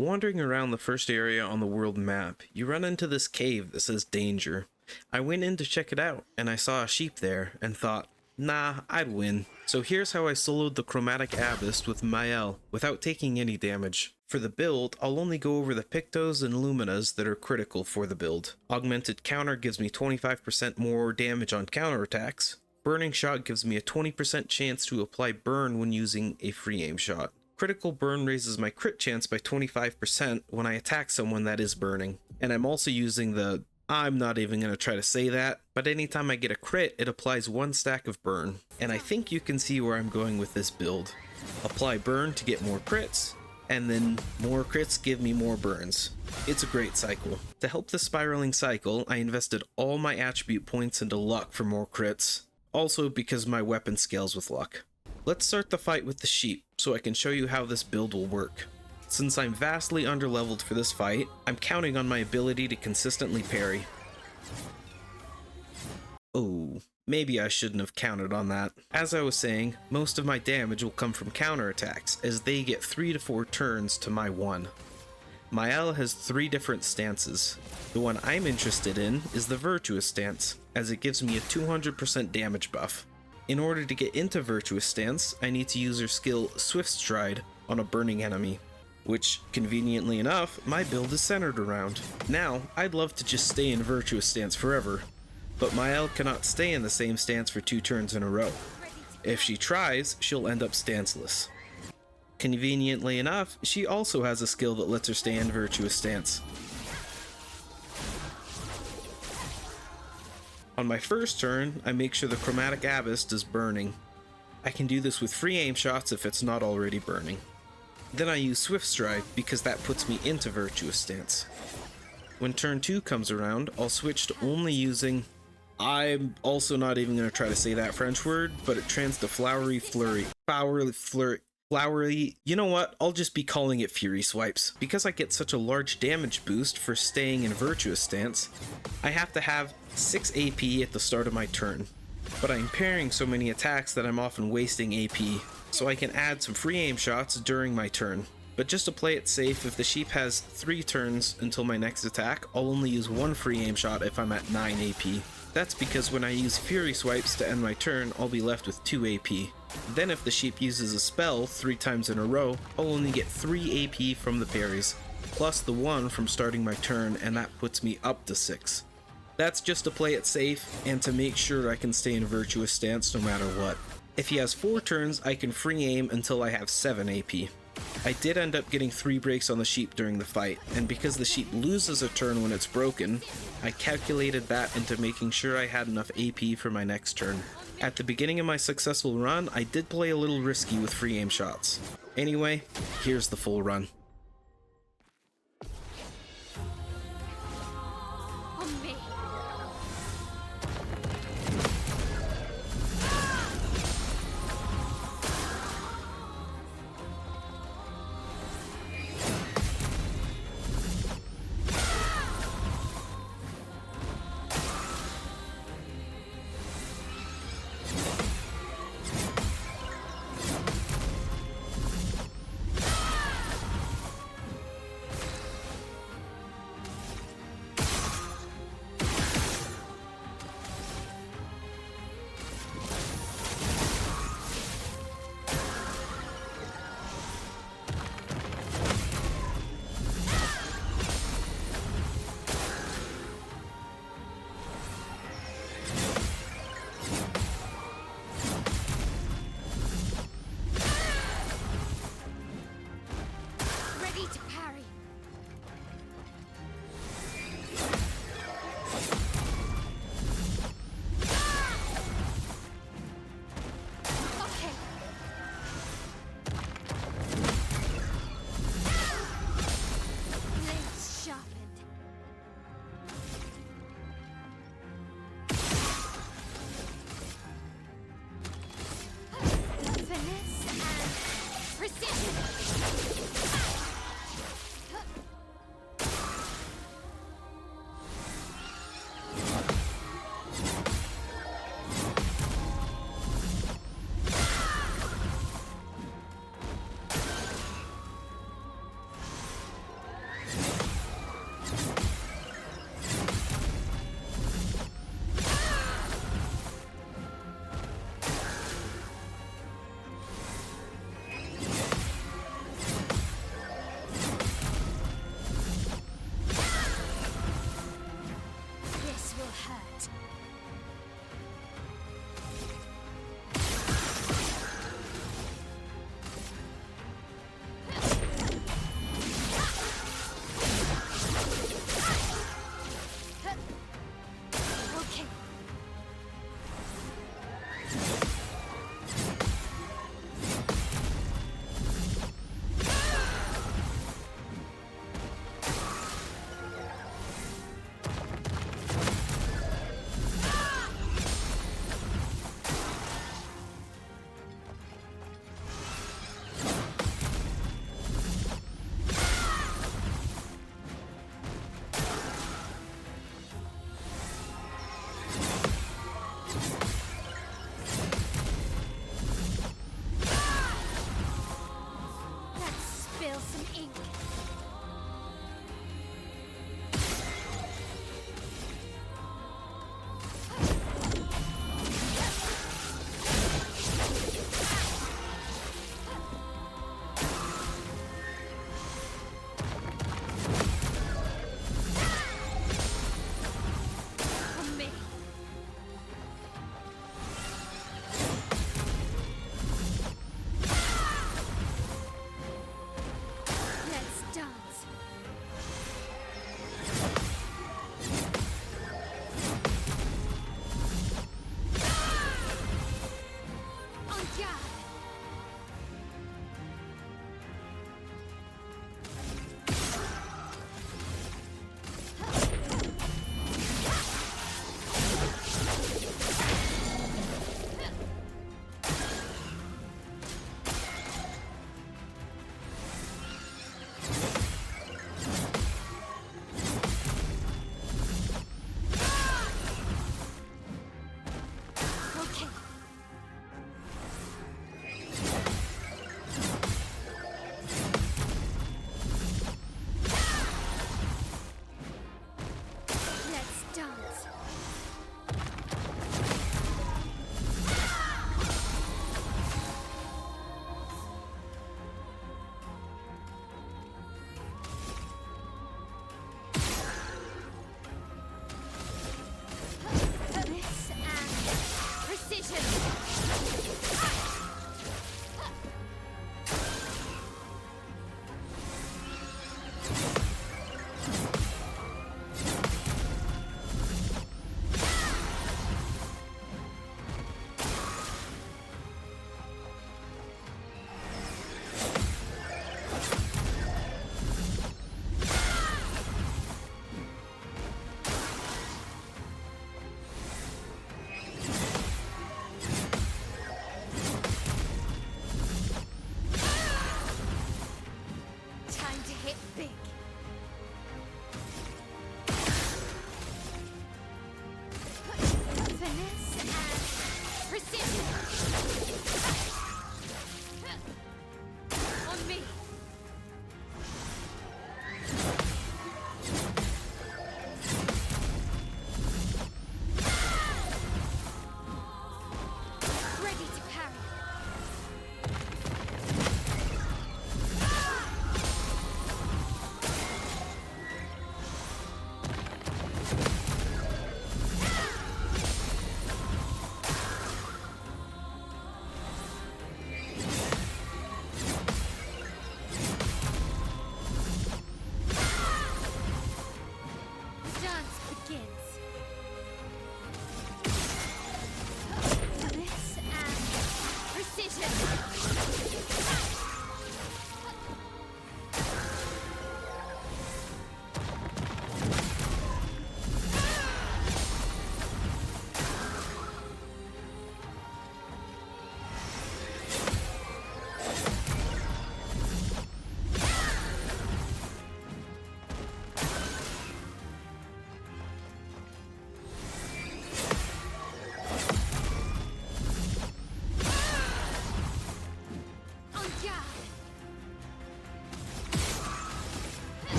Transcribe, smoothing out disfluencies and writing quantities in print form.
Wandering around the first area on the world map, you run into this cave that says danger. I went in to check it out, and I saw a sheep there, and thought, nah, I'd win. So here's how I soloed the Chromatic Abyss with Maelle, without taking any damage. For the build, I'll only go over the Pictos and Luminas that are critical for the build. Augmented Counter gives me 25% more damage on counterattacks. Burning Shot gives me a 20% chance to apply burn when using a free aim shot. Critical burn raises my crit chance by 25% when I attack someone that is burning. And I'm also using the, I'm not even going to try to say that, but anytime I get a crit, it applies 1 stack of burn. And I think you can see where I'm going with this build. Apply burn to get more crits, and then more crits give me more burns. It's a great cycle. To help the spiraling cycle, I invested all my attribute points into luck for more crits. Also because my weapon scales with luck. Let's start the fight with the sheep, so I can show you how this build will work. Since I'm vastly underleveled for this fight, I'm counting on my ability to consistently parry. Oh, maybe I shouldn't have counted on that. As I was saying, most of my damage will come from counterattacks, as they get 3 to 4 turns to my 1. Maelle has 3 different stances. The one I'm interested in is the Virtuous stance, as it gives me a 200% damage buff. In order to get into Virtuous stance, I need to use her skill Swift Stride on a burning enemy, which, conveniently enough, my build is centered around. Now, I'd love to just stay in Virtuous stance forever, but Maelle cannot stay in the same stance for 2 turns in a row. If she tries, she'll end up stanceless. Conveniently enough, she also has a skill that lets her stay in Virtuous stance. On my first turn, I make sure the Chromatic Abyss does burning. I can do this with free aim shots if it's not already burning. Then I use Swift Stride because that puts me into Virtuous stance. When turn 2 comes around, I'll switch to only using... I'm also not even going to try to say that French word, but it trans to Flowery Flurry. Flowery, you know what, I'll just be calling it Fury Swipes. Because I get such a large damage boost for staying in Virtuous stance, I have to have 6 AP at the start of my turn. But I'm parrying so many attacks that I'm often wasting AP, so I can add some free aim shots during my turn. But just to play it safe, if the sheep has 3 turns until my next attack, I'll only use 1 free aim shot if I'm at 9 AP. That's because when I use Fury Swipes to end my turn, I'll be left with 2 AP. Then if the sheep uses a spell 3 times in a row, I'll only get 3 AP from the parries, plus the 1 from starting my turn, and that puts me up to 6. That's just to play it safe, and to make sure I can stay in Virtuous stance no matter what. If he has 4 turns, I can free aim until I have 7 AP. I did end up getting 3 breaks on the sheep during the fight, and because the sheep loses a turn when it's broken, I calculated that into making sure I had enough AP for my next turn. At the beginning of my successful run, I did play a little risky with free aim shots. Anyway, here's the full run. think. From me. Let's dance. En garde. Okay. Let's dance. This and precision. Time to hit big.